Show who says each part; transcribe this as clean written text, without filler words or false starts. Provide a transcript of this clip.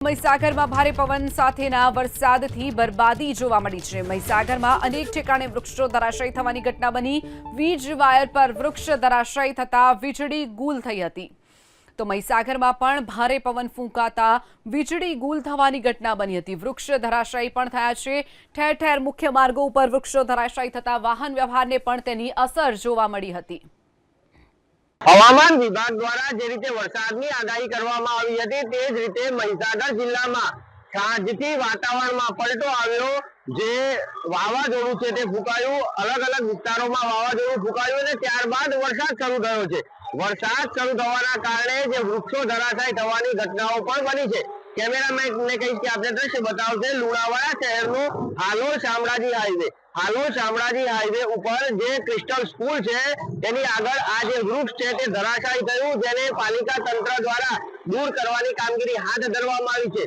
Speaker 1: મહીસાગરમાં ભારે પવન સાથેના વરસાદથી બરબાદી જોવા મળી છે। મહીસાગરમાં અનેક ઠેકાણે વૃક્ષો ધરાશાયી થવાની ઘટના બની। વીજ વાયર પર વૃક્ષ ધરાશાયી થતા વીજળી ગુલ થઈ હતી। તો મહીસાગરમાં પણ ભારે પવન ફૂંકાતા વીજળી ગુલ થવાની ઘટના બની હતી। વૃક્ષ ધરાશાયી પણ થયા છે। ઠેર ઠેર મુખ્ય માર્ગો ઉપર વૃક્ષો ધરાશાયી થતા વાહન વ્યવહારને પણ તેની અસર જોવા મળી હતી।
Speaker 2: હવામાન વિભાગ દ્વારા જે રીતે વરસાદની આગાહી કરવામાં આવી હતી તે જ રીતે મહીસાગર જિલ્લામાં સાંજથી વાતાવરણમાં પલટો આવ્યો। જે વાવાઝોડું છે તે ફૂંકાયું, અલગ અલગ વિસ્તારોમાં વાવાઝોડું ફૂંકાયું અને ત્યારબાદ વરસાદ શરૂ થયો છે। વરસાદ શરૂ થવાના કારણે જે વૃક્ષો ધરાશાયી થવાની ઘટનાઓ પણ બની છે। કેમેરામેન ને કહીશ કે આપણે દ્રશ્ય બતાવશે લુણાવાડા શહેરનો હાલોલ શામળાજી હાઈવે ઉપર જે ક્રિસ્ટલ સ્કૂલ છે તેની આગળ આ જે વૃક્ષ છે તે ધરાશાયી થયું, જેને પાલિકા તંત્ર દ્વારા દૂર કરવાની કામગીરી હાથ ધરવામાં આવી છે।